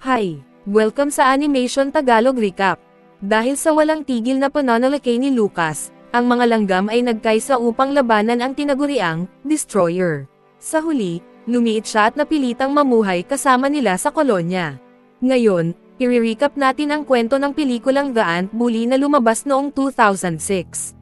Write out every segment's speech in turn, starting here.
Hi! Welcome sa Animation Tagalog Recap. Dahil sa walang tigil na pananalakay ni Lucas, ang mga langgam ay nagkaisa upang labanan ang tinaguriang Destroyer. Sa huli, lumiit siya at napilitang mamuhay kasama nila sa kolonya. Ngayon, i-recap natin ang kwento ng pelikulang The Ant Bully na lumabas noong 2006.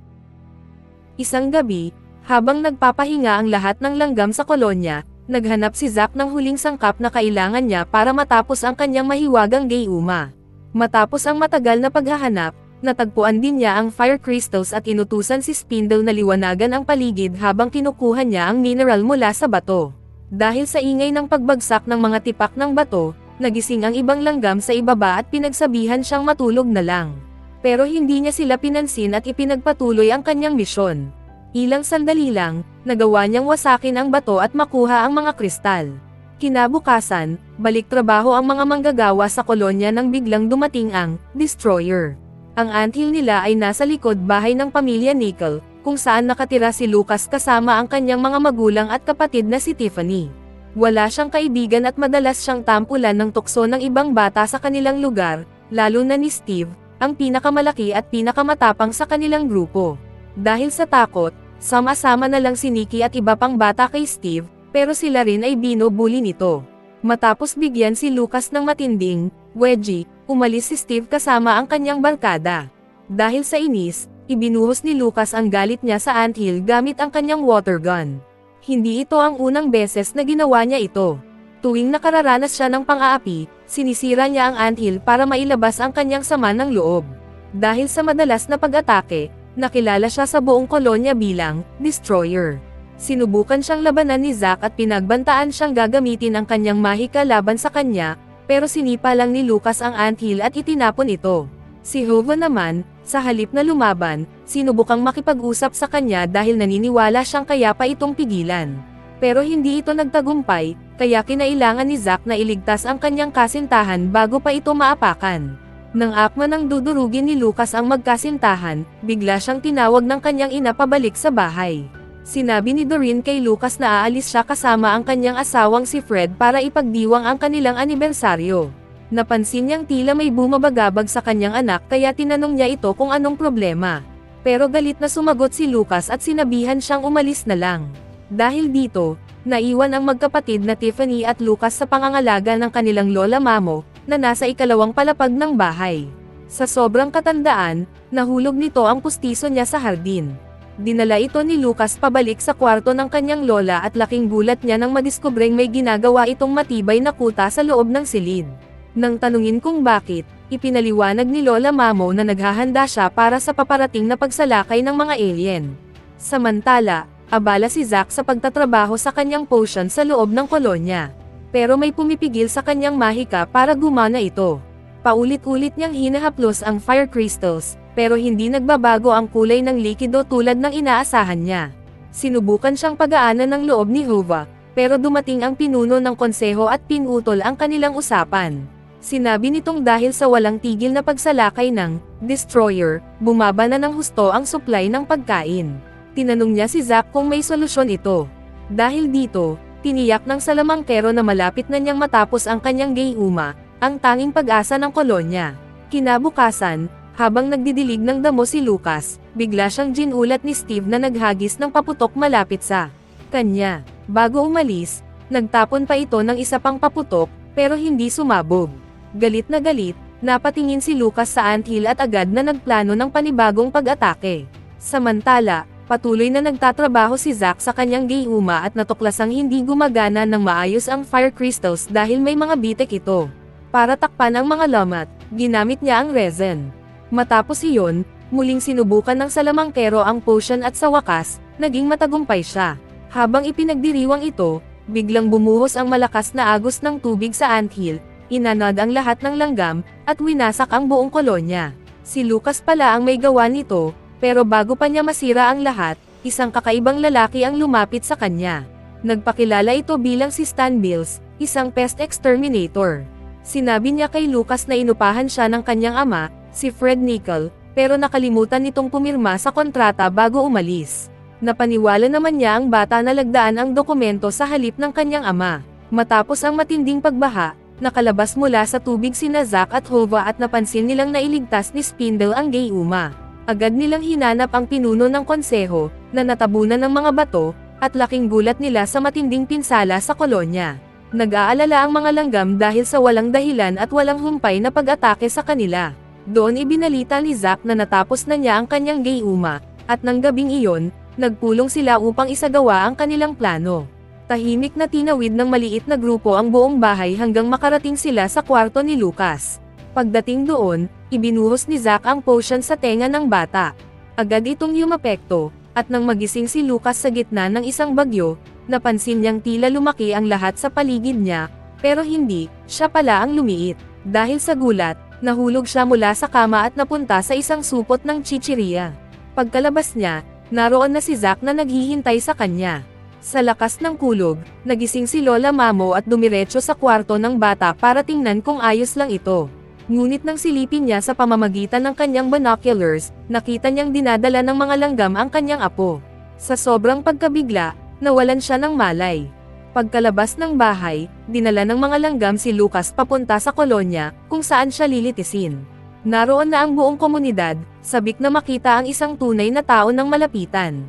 Isang gabi, habang nagpapahinga ang lahat ng langgam sa kolonya, naghanap si Zack ng huling sangkap na kailangan niya para matapos ang kanyang mahiwagang gayuma. Matapos ang matagal na paghahanap, natagpuan din niya ang fire crystals at inutusan si Spindle na liwanagan ang paligid habang kinukuha niya ang mineral mula sa bato. Dahil sa ingay ng pagbagsak ng mga tipak ng bato, nagising ang ibang langgam sa ibaba at pinagsabihan siyang matulog na lang. Pero hindi niya sila pinansin at ipinagpatuloy ang kanyang misyon. Ilang sandali lang, nagawa niyang wasakin ang bato at makuha ang mga kristal. Kinabukasan, balik trabaho ang mga manggagawa sa kolonya nang biglang dumating ang Destroyer. Ang anthill nila ay nasa likod bahay ng pamilya Nickel, kung saan nakatira si Lucas kasama ang kanyang mga magulang at kapatid na si Tiffany. Wala siyang kaibigan at madalas siyang tampulan ng tukso ng ibang bata sa kanilang lugar, lalo na ni Steve, ang pinakamalaki at pinakamatapang sa kanilang grupo. Dahil sa takot, sama-sama na lang si Nikki at iba pang bata kay Steve, pero sila rin ay binubuli nito. Matapos bigyan si Lucas ng matinding wedgie, umalis si Steve kasama ang kanyang barkada. Dahil sa inis, ibinuhos ni Lucas ang galit niya sa anthill gamit ang kanyang water gun. Hindi ito ang unang beses na ginawa niya ito. Tuwing nakararanas siya ng pang-aapi, sinisira niya ang anthill para mailabas ang kanyang sama ng loob. Dahil sa madalas na pag-atake, nakilala siya sa buong kolonya bilang Destroyer. Sinubukan siyang labanan ni Zack at pinagbantaan siyang gagamitin ang kanyang mahika laban sa kanya, pero sinipa lang ni Lucas ang anthill at itinapon ito. Si Hova naman, sa halip na lumaban, sinubukang makipag-usap sa kanya dahil naniniwala siyang kaya pa itong pigilan. Pero hindi ito nagtagumpay, kaya kinailangan ni Zack na iligtas ang kanyang kasintahan bago pa ito maapakan. Nang akma nang dudurugin ni Lucas ang magkasintahan, bigla siyang tinawag ng kanyang ina pabalik sa bahay. Sinabi ni Doreen kay Lucas na aalis siya kasama ang kanyang asawang si Fred para ipagdiwang ang kanilang anibersaryo. Napansin niyang tila may bumabagabag sa kanyang anak kaya tinanong niya ito kung anong problema. Pero galit na sumagot si Lucas at sinabihan siyang umalis na lang. Dahil dito, naiwan ang magkapatid na Tiffany at Lucas sa pangangalaga ng kanilang lola Mamo, na nasa ikalawang palapag ng bahay. Sa sobrang katandaan, nahulog nito ang pustiso niya sa hardin. Dinala ito ni Lucas pabalik sa kwarto ng kanyang lola at laking gulat niya nang madiskubreng may ginagawa itong matibay na kuta sa loob ng silid. Nang tanungin kung bakit, ipinaliwanag ni Lola Mamo na naghahanda siya para sa paparating na pagsalakay ng mga alien. Samantala, abala si Zack sa pagtatrabaho sa kanyang potion sa loob ng kolonya. Pero may pumipigil sa kanyang mahika para gumana ito. Paulit-ulit niyang hinahaplos ang fire crystals, pero hindi nagbabago ang kulay ng likido tulad ng inaasahan niya. Sinubukan siyang pagaanan ng loob ni Hova, pero dumating ang pinuno ng konseho at pinutol ang kanilang usapan. Sinabi nitong dahil sa walang tigil na pagsalakay ng Destroyer, bumaba na ng husto ang supply ng pagkain. Tinanong niya si Zack kung may solusyon ito. Dahil dito, tiniyak ng salamangkero na malapit na niyang matapos ang kanyang gayuma, ang tanging pag-asa ng kolonya. Kinabukasan, habang nagdidilig ng damo si Lucas, bigla siyang ginulat ni Steve na naghagis ng paputok malapit sa kanya. Bago umalis, nagtapon pa ito ng isa pang paputok, pero hindi sumabog. Galit na galit, napatingin si Lucas sa anthill at agad na nagplano ng panibagong pag-atake. Samantala, patuloy na nagtatrabaho si Zack sa kanyang gayuma at natuklasang hindi gumagana ng maayos ang fire crystals dahil may mga bitek ito. Para takpan ang mga lamat, ginamit niya ang resin. Matapos iyon, muling sinubukan ng salamangkero ang potion at sa wakas, naging matagumpay siya. Habang ipinagdiriwang ito, biglang bumuhos ang malakas na agos ng tubig sa anthill, inanod ang lahat ng langgam, at winasak ang buong kolonya. Si Lucas pala ang may gawa nito, pero bago pa niya masira ang lahat, isang kakaibang lalaki ang lumapit sa kanya. Nagpakilala ito bilang si Stan Bills, isang pest exterminator. Sinabi niya kay Lucas na inupahan siya ng kanyang ama, si Fred Nickel, pero nakalimutan nitong pumirma sa kontrata bago umalis. Napaniwala naman niya ang bata na lagdaan ang dokumento sa halip ng kanyang ama. Matapos ang matinding pagbaha, nakalabas mula sa tubig sina Zack at Hova at napansin nilang nailigtas ni Spindle ang Gayuma. Agad nilang hinanap ang pinuno ng konseho, na natabunan ng mga bato, at laking gulat nila sa matinding pinsala sa kolonya. Nag-aalala ang mga langgam dahil sa walang dahilan at walang humpay na pag-atake sa kanila. Doon ibinalita ni Zack na natapos na niya ang kanyang Gayuma, at nang gabing iyon, nagpulong sila upang isagawa ang kanilang plano. Tahimik na tinawid ng maliit na grupo ang buong bahay hanggang makarating sila sa kwarto ni Lucas. Pagdating doon, ibinuhos ni Zack ang potion sa tenga ng bata. Agad itong yumapekto, at nang magising si Lucas sa gitna ng isang bagyo, napansin niyang tila lumaki ang lahat sa paligid niya, pero hindi, siya pala ang lumiit. Dahil sa gulat, nahulog siya mula sa kama at napunta sa isang supot ng chichirya. Pagkalabas niya, naroon na si Zack na naghihintay sa kanya. Sa lakas ng kulog, nagising si Lola Mamo at dumiretso sa kwarto ng bata para tingnan kung ayos lang ito. Ngunit nang silipin niya sa pamamagitan ng kanyang binoculars, nakita niyang dinadala ng mga langgam ang kanyang apo. Sa sobrang pagkabigla, nawalan siya ng malay. Pagkalabas ng bahay, dinala ng mga langgam si Lucas papunta sa kolonya, kung saan siya lilitisin. Naroon na ang buong komunidad, sabik na makita ang isang tunay na tao ng malapitan.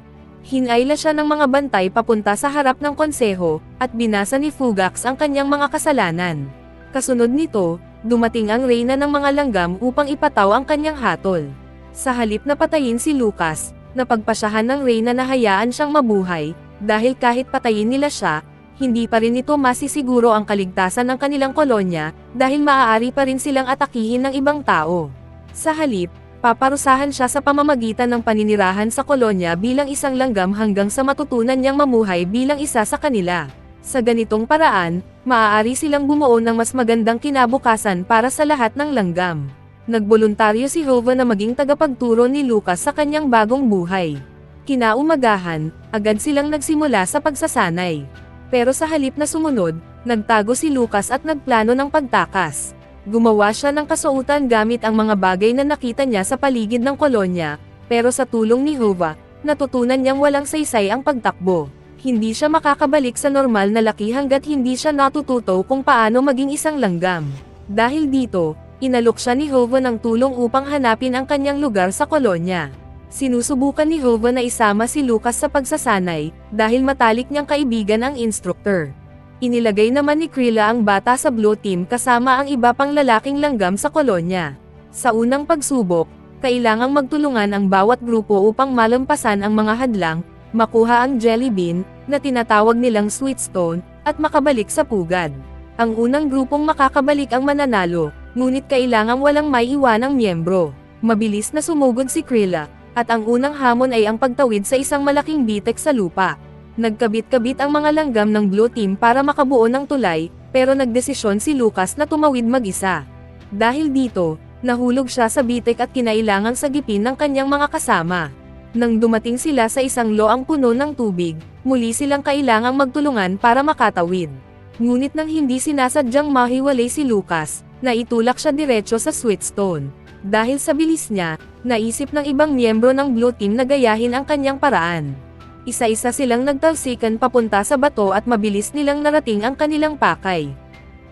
Hinayla siya ng mga bantay papunta sa harap ng konseho, at binasa ni Fugax ang kanyang mga kasalanan. Kasunod nito, dumating ang reyna ng mga langgam upang ipataw ang kanyang hatol. Sa halip na patayin si Lucas, napagpasyahan ng reyna na hayaan siyang mabuhay, dahil kahit patayin nila siya, hindi pa rin ito masisiguro ang kaligtasan ng kanilang kolonya, dahil maaari pa rin silang atakihin ng ibang tao. Sa halip, paparusahan siya sa pamamagitan ng paninirahan sa kolonya bilang isang langgam hanggang sa matutunan niyang mamuhay bilang isa sa kanila. Sa ganitong paraan, maaari silang bumuo ng mas magandang kinabukasan para sa lahat ng langgam. Nagboluntaryo si Hova na maging tagapagturo ni Lucas sa kanyang bagong buhay. Kinaumagahan, agad silang nagsimula sa pagsasanay. Pero sa halip na sumunod, nagtago si Lucas at nagplano ng pagtakas. Gumawa siya ng kasuotan gamit ang mga bagay na nakita niya sa paligid ng kolonya, pero sa tulong ni Hova, natutunan niyang walang saysay ang pagtakbo. Hindi siya makakabalik sa normal na laki hanggat hindi siya natututo kung paano maging isang langgam. Dahil dito, inalok siya ni Hova ng tulong upang hanapin ang kanyang lugar sa kolonya. Sinusubukan ni Hova na isama si Lucas sa pagsasanay, dahil matalik niyang kaibigan ang instructor. Inilagay naman ni Krilla ang bata sa Blue Team kasama ang iba pang lalaking langgam sa kolonya. Sa unang pagsubok, kailangang magtulungan ang bawat grupo upang malampasan ang mga hadlang, makuha ang jelly bean, na tinatawag nilang sweet stone, at makabalik sa pugad. Ang unang grupong makakabalik ang mananalo, ngunit kailangang walang maiiwanang miyembro. Mabilis na sumugod si Krilla, at ang unang hamon ay ang pagtawid sa isang malaking bitek sa lupa. Nagkabit-kabit ang mga langgam ng Blue Team para makabuo ng tulay, pero nagdesisyon si Lucas na tumawid mag-isa. Dahil dito, nahulog siya sa bitek at kinailangang sagipin ng kanyang mga kasama. Nang dumating sila sa isang loang puno ng tubig, muli silang kailangang magtulungan para makatawid. Ngunit nang hindi sinasadyang mahiwalay si Lucas, naitulak siya diretso sa Sweetstone. Dahil sa bilis niya, naisip ng ibang miyembro ng Blue Team na gayahin ang kanyang paraan. Isa-isa silang nagtalsikan papunta sa bato at mabilis nilang narating ang kanilang pakay.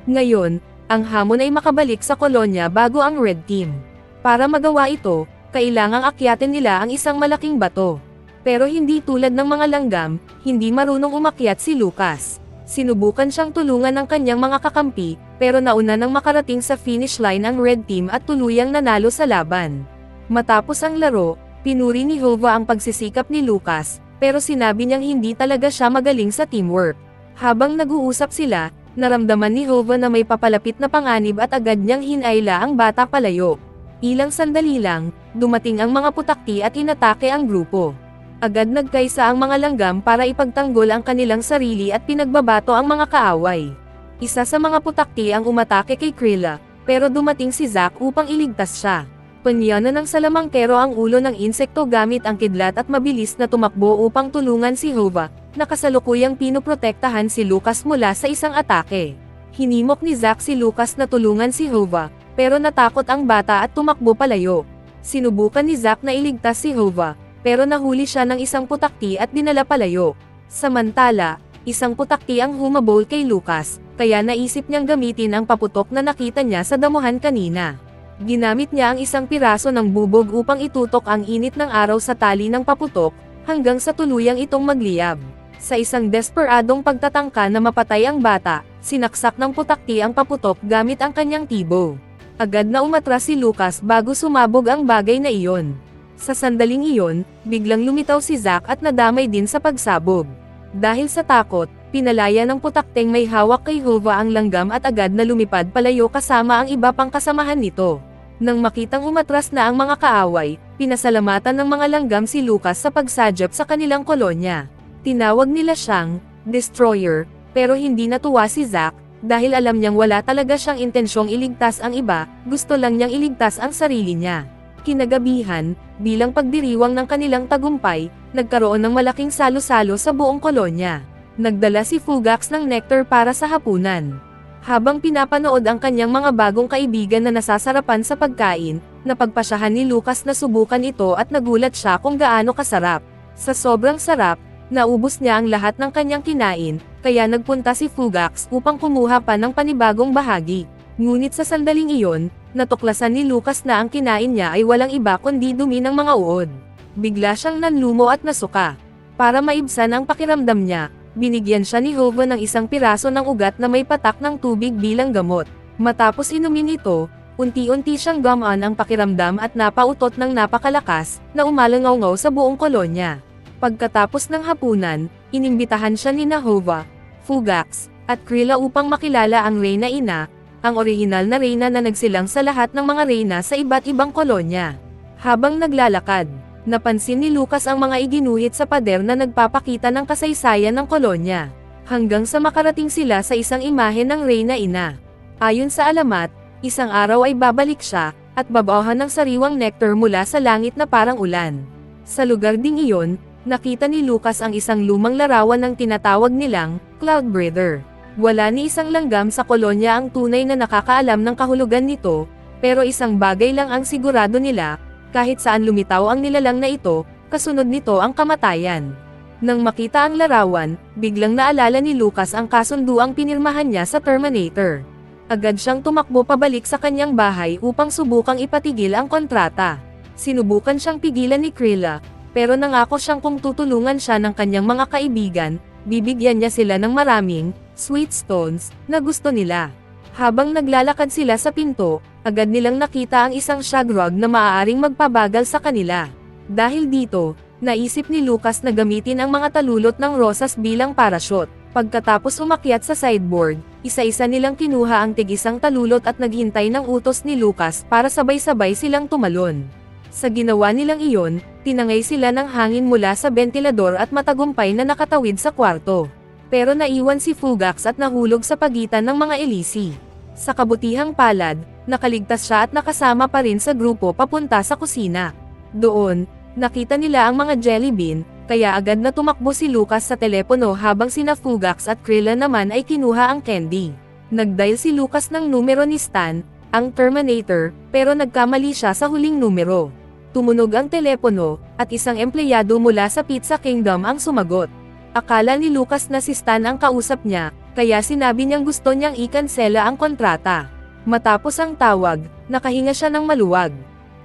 Ngayon, ang hamon ay makabalik sa kolonya bago ang Red Team. Para magawa ito, kailangang akyatin nila ang isang malaking bato. Pero hindi tulad ng mga langgam, hindi marunong umakyat si Lucas. Sinubukan siyang tulungan ng kanyang mga kakampi, pero nauna nang makarating sa finish line ang Red Team at tuluyang nanalo sa laban. Matapos ang laro, pinuri ni Hova ang pagsisikap ni Lucas, pero sinabi niyang hindi talaga siya magaling sa teamwork. Habang nag-uusap sila, naramdaman ni Hova na may papalapit na panganib at agad niyang hinayla ang bata palayo. Ilang sandali lang, dumating ang mga putakti at inatake ang grupo. Agad nagkaisa ang mga langgam para ipagtanggol ang kanilang sarili at pinagbabato ang mga kaaway. Isa sa mga putakti ang umatake kay Krilla, pero dumating si Zack upang iligtas siya. Panyana ng salamangkero ang ulo ng insekto gamit ang kidlat at mabilis na tumakbo upang tulungan si Hova, na kasalukuyang pinoprotektahan si Lucas mula sa isang atake. Hinimok ni Zack si Lucas na tulungan si Hova, pero natakot ang bata at tumakbo palayo. Sinubukan ni Zack na iligtas si Hova, pero nahuli siya ng isang putakti at dinala palayo. Samantala, Isang putakti ang humabol kay Lucas, kaya naisip niyang gamitin ang paputok na nakita niya sa damuhan kanina. Ginamit niya ang isang piraso ng bubog upang itutok ang init ng araw sa tali ng paputok, hanggang sa tuluyang itong magliyab. Sa isang desperadong pagtatangka na mapatay ang bata, sinaksak ng putakti ang paputok gamit ang kanyang tibo. Agad na umatras si Lucas bago sumabog ang bagay na iyon. Sa sandaling iyon, biglang lumitaw si Zack at nadamay din sa pagsabog. Dahil sa takot, pinalaya ng putakteng may hawak kay Hova ang langgam at agad na lumipad palayo kasama ang iba pang kasamahan nito. Nang makitang umatras na ang mga kaaway, pinasalamatan ng mga langgam si Lucas sa pagsadyap sa kanilang kolonya. Tinawag nila siyang Destroyer, pero hindi natuwa si Zack, dahil alam niyang wala talaga siyang intensyong iligtas ang iba, gusto lang niyang iligtas ang sarili niya. Kinagabihan, bilang pagdiriwang ng kanilang tagumpay, nagkaroon ng malaking salo-salo sa buong kolonya. Nagdala si Fugax ng nectar para sa hapunan. Habang pinapanood ang kanyang mga bagong kaibigan na nasasarapan sa pagkain, napagpasyahan ni Lucas na subukan ito at nagulat siya kung gaano kasarap. Sa sobrang sarap, naubos niya ang lahat ng kanyang kinain, kaya nagpunta si Fugax upang kumuha pa ng panibagong bahagi. Ngunit sa sandaling iyon, natuklasan ni Lucas na ang kinain niya ay walang iba kundi dumi ng mga uod. Bigla siyang nanlumo at nasuka. Para maibsan ang pakiramdam niya, binigyan siya ni Hova ng isang piraso ng ugat na may patak ng tubig bilang gamot. Matapos inumin ito, unti-unti siyang gumaan ang pakiramdam at napautot ng napakalakas, na umalangaw-ngaw sa buong kolonya. Pagkatapos ng hapunan, inimbitahan siya ni Hova, Fugax, at Krilla upang makilala ang Reyna Ina, ang orihinal na reyna na nagsilang sa lahat ng mga reyna sa iba't ibang kolonya. Habang naglalakad, napansin ni Lucas ang mga iginuhit sa pader na nagpapakita ng kasaysayan ng kolonya, hanggang sa makarating sila sa isang imahe ng Reyna Ina. Ayon sa alamat, isang araw ay babalik siya, at babawahan ng sariwang nectar mula sa langit na parang ulan. Sa lugar ding iyon, nakita ni Lucas ang isang lumang larawan ng tinatawag nilang Cloudbreather. Wala ni isang langgam sa kolonya ang tunay na nakakaalam ng kahulugan nito, pero isang bagay lang ang sigurado nila, kahit saan lumitaw ang nilalang na ito, kasunod nito ang kamatayan. Nang makita ang larawan, biglang naalala ni Lucas ang kasunduang pinirmahan niya sa Terminator. Agad siyang tumakbo pabalik sa kanyang bahay upang subukang ipatigil ang kontrata. Sinubukan siyang pigilan ni Krilla, pero nangako siyang kung tutulungan siya ng kanyang mga kaibigan, bibigyan niya sila ng maraming sweet stones na gusto nila. Habang naglalakad sila sa pinto, agad nilang nakita ang isang shagrog na maaaring magpabagal sa kanila. Dahil dito, naisip ni Lucas na gamitin ang mga talulot ng rosas bilang parachute. Pagkatapos umakyat sa sideboard, isa-isa nilang kinuha ang tig-isang talulot at naghintay ng utos ni Lucas para sabay-sabay silang tumalon. Sa ginawa nilang iyon, tinangay sila ng hangin mula sa bentilador at matagumpay na nakatawid sa kwarto. Pero naiwan si Fugax at nahulog sa pagitan ng mga elisi. Sa kabutihang palad, nakaligtas siya at nakasama pa rin sa grupo papunta sa kusina. Doon, nakita nila ang mga jelly bean, kaya agad na tumakbo si Lucas sa telepono habang sina Fugax at Krilla naman ay kinuha ang candy. Nagdial si Lucas ng numero ni Stan, ang Terminator, pero nagkamali siya sa huling numero. Tumunog ang telepono, at isang empleyado mula sa Pizza Kingdom ang sumagot. Akala ni Lucas na si Stan ang kausap niya, kaya sinabi niyang gusto niyang ikansela ang kontrata. Matapos ang tawag, nakahinga siya ng maluwag.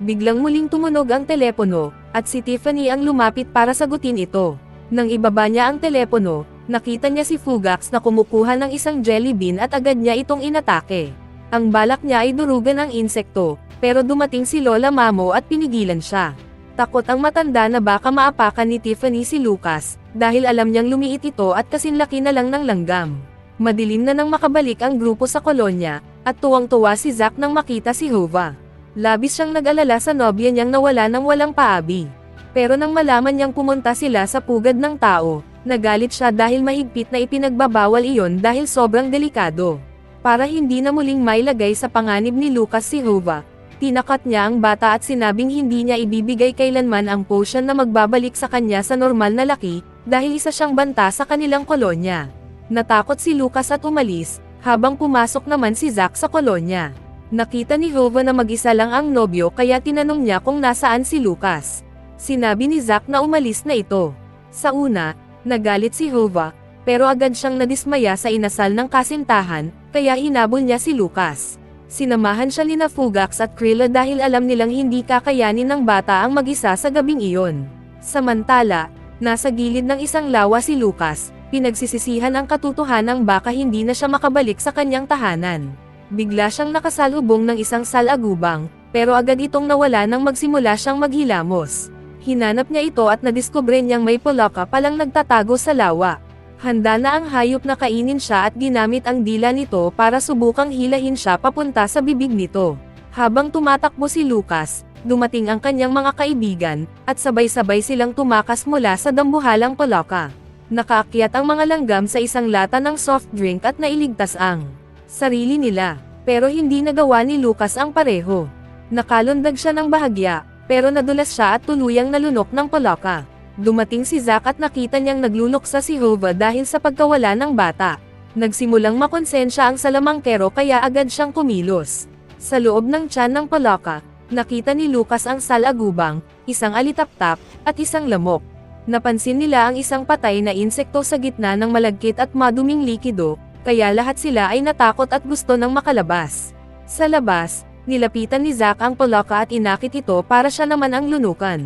Biglang muling tumunog ang telepono, at si Tiffany ang lumapit para sagutin ito. Nang ibaba niya ang telepono, nakita niya si Fugax na kumukuha ng isang jelly bean at agad niya itong inatake. Ang balak niya ay durugan ang insekto, pero dumating si Lola Mamo at pinigilan siya. Takot ang matanda na baka maapakan ni Tiffany si Lucas, dahil alam niyang lumiit ito at kasinlaki na lang ng langgam. Madilim na nang makabalik ang grupo sa kolonya, at tuwang-tuwa si Zack nang makita si Hova. Labis siyang nag-alala sa nobya niyang nawala ng walang paabi. Pero nang malaman niyang pumunta sila sa pugad ng tao, nagalit siya dahil mahigpit na ipinagbabawal iyon dahil sobrang delikado. Para hindi na muling mailagay sa panganib ni Lucas si Hova, tinakat niya ang bata at sinabing hindi niya ibibigay kailanman ang potion na magbabalik sa kanya sa normal na laki, dahil isa siyang banta sa kanilang kolonya. Natakot si Lucas at umalis, habang pumasok naman si Zack sa kolonya. Nakita ni Hova na mag-isa lang ang nobyo kaya tinanong niya kung nasaan si Lucas. Sinabi ni Zack na umalis na ito. Sa una, nagalit si Hova, pero agad siyang nadismaya sa inasal ng kasintahan, kaya hinabol niya si Lucas. Sinamahan siya nina Fugax at Krilla dahil alam nilang hindi kakayanin ng bata ang mag-isa sa gabing iyon. Samantala, nasa gilid ng isang lawa si Lucas, pinagsisisihan ang katotohanang baka hindi na siya makabalik sa kanyang tahanan. Bigla siyang nakasalubong ng isang salagubang, pero agad itong nawala nang magsimula siyang maghilamos. Hinanap niya ito at nadiskubre niyang may Polaka palang nagtatago sa lawa. Handa na ang hayop na kainin siya at ginamit ang dila nito para subukang hilahin siya papunta sa bibig nito. Habang tumatakbo si Lucas, dumating ang kanyang mga kaibigan, at sabay-sabay silang tumakas mula sa dambuhalang Polaka. Nakaakyat ang mga langgam sa isang lata ng soft drink at nailigtas ang sarili nila, pero hindi nagawa ni Lucas ang pareho. Nakalundag siya ng bahagya, pero nadulas siya at tuluyang nalunok ng Polaka. Dumating si Zack at nakita niyang nagluluksa si Hova dahil sa pagkawala ng bata. Nagsimulang makonsensya ang salamangkero kaya agad siyang kumilos. Sa loob ng tiyan ng Polaka, nakita ni Lucas ang salagubang, isang alitaptap, at isang lamok. Napansin nila ang isang patay na insekto sa gitna ng malagkit at maduming likido, kaya lahat sila ay natakot at gusto nang makalabas. Sa labas, nilapitan ni Zack ang Polaka at inakit ito para siya naman ang lunukan.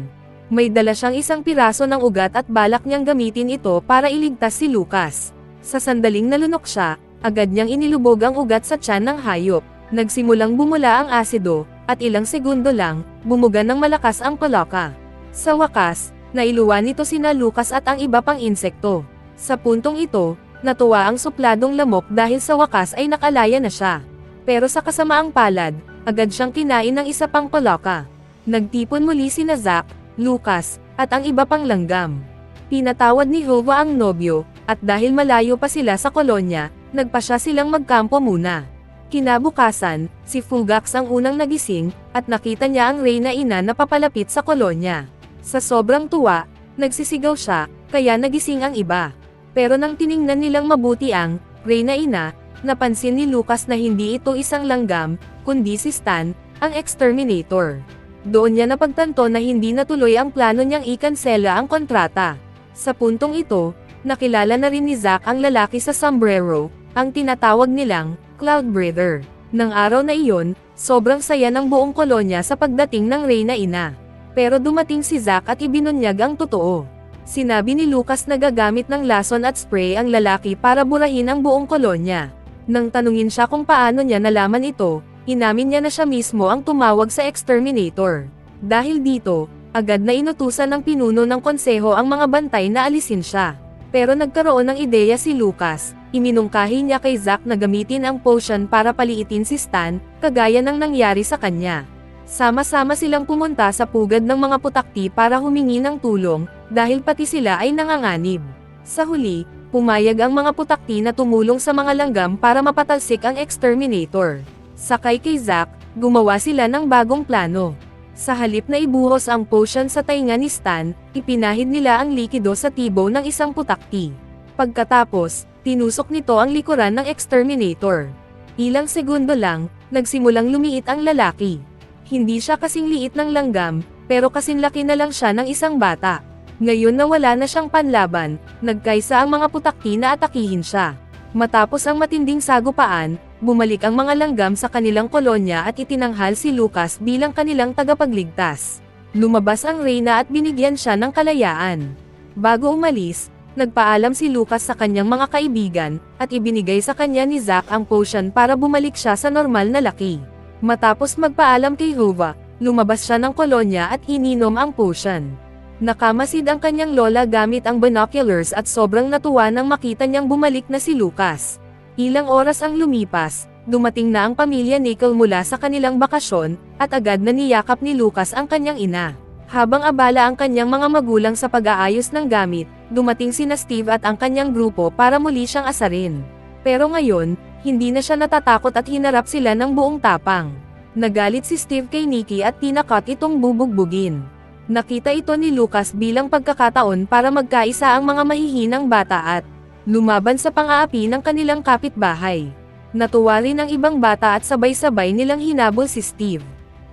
May dala siyang isang piraso ng ugat at balak niyang gamitin ito para iligtas si Lucas. Sa sandaling nalunok siya, agad niyang inilubog ang ugat sa tiyan ng hayop. Nagsimulang bumula ang asido, at ilang segundo lang, bumuga ng malakas ang Polaka. Sa wakas, nailuwan nito sina Lucas at ang iba pang insekto. Sa puntong ito, natuwa ang supladong lamok dahil sa wakas ay nakalaya na siya. Pero sa kasamaang palad, agad siyang kinain ng isa pang Polaka. Nagtipon muli sina Zack, Lucas, at ang iba pang langgam. Pinatawad ni Hova ang nobyo, at dahil malayo pa sila sa kolonya, nagpasya silang magkampo muna. Kinabukasan, si Fugax ang unang nagising, at nakita niya ang Reyna Ina na papalapit sa kolonya. Sa sobrang tuwa, nagsisigaw siya, kaya nagising ang iba. Pero nang tiningnan nilang mabuti ang Reyna Ina, napansin ni Lucas na hindi ito isang langgam, kundi si Stan, ang exterminator. Doon niya napagtanto na hindi natuloy ang plano niyang ikansela ang kontrata. Sa puntong ito, nakilala na rin ni Zack ang lalaki sa sombrero, ang tinatawag nilang Cloud Breather. Nang araw na iyon, sobrang saya ng buong kolonya sa pagdating ng Reyna Ina. Pero dumating si Zack at ibinunyag ang totoo. Sinabi ni Lucas na gagamit ng lason at spray ang lalaki para burahin ang buong kolonya. Nang tanungin siya kung paano niya nalaman ito, inamin niya na siya mismo ang tumawag sa exterminator. Dahil dito, agad na inutusan ng pinuno ng konseho ang mga bantay na alisin siya. Pero nagkaroon ng ideya si Lucas, iminungkahi niya kay Zack na gamitin ang potion para paliitin si Stan, kagaya ng nangyari sa kanya. Sama-sama silang pumunta sa pugad ng mga putakti para humingi ng tulong, dahil pati sila ay nanganganib. Sa huli, pumayag ang mga putakti na tumulong sa mga langgam para mapatalsik ang exterminator. Sakay kay Zack, gumawa sila ng bagong plano. Sa halip na ibuhos ang potion sa tainga ni Stan, ipinahid nila ang likido sa tibo ng isang putakti. Pagkatapos, tinusok nito ang likuran ng exterminator. Ilang segundo lang, nagsimulang lumiit ang lalaki. Hindi siya kasing liit ng langgam, pero kasing laki na lang siya ng isang bata. Ngayon na wala na siyang panlaban, nagkaisa ang mga putakti na atakihin siya. Matapos ang matinding sagupaan, bumalik ang mga langgam sa kanilang kolonya at itinanghal si Lucas bilang kanilang tagapagligtas. Lumabas ang Reyna at binigyan siya ng kalayaan. Bago umalis, nagpaalam si Lucas sa kanyang mga kaibigan, at ibinigay sa kanya ni Zack ang potion para bumalik siya sa normal na laki. Matapos magpaalam kay Hova, lumabas siya ng kolonya at ininom ang potion. Nakamasid ang kanyang lola gamit ang binoculars at sobrang natuwa nang makita niyang bumalik na si Lucas. Ilang oras ang lumipas, dumating na ang pamilya Nickel mula sa kanilang bakasyon, at agad na niyakap ni Lucas ang kanyang ina. Habang abala ang kanyang mga magulang sa pag-aayos ng gamit, dumating sina Steve at ang kanyang grupo para muli siyang asarin. Pero ngayon, hindi na siya natatakot at hinarap sila ng buong tapang. Nagalit si Steve kay Nikki at tinakot itong bubugbugin. Nakita ito ni Lucas bilang pagkakataon para magkaisa ang mga mahihinang bata at lumaban sa pang-aapi ng kanilang kapitbahay. Natuwa rin ang ibang bata at sabay-sabay nilang hinabol si Steve.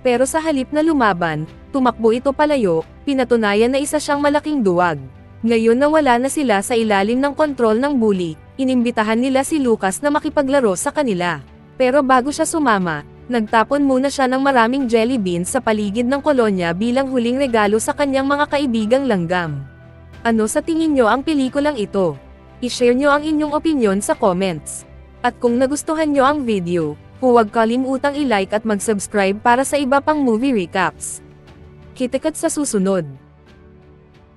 Pero sa halip na lumaban, tumakbo ito palayo, pinatunayan na isa siyang malaking duwag. Ngayon na wala na sila sa ilalim ng kontrol ng bully, inimbitahan nila si Lucas na makipaglaro sa kanila. Pero bago siya sumama, nagtapon muna siya ng maraming jelly beans sa paligid ng kolonya bilang huling regalo sa kanyang mga kaibigang langgam. Ano sa tingin nyo ang pelikulang ito? I-share nyo ang inyong opinyon sa comments. At kung nagustuhan nyo ang video, huwag kalimutang i-like at mag-subscribe para sa iba pang movie recaps. Kita-kits sa susunod.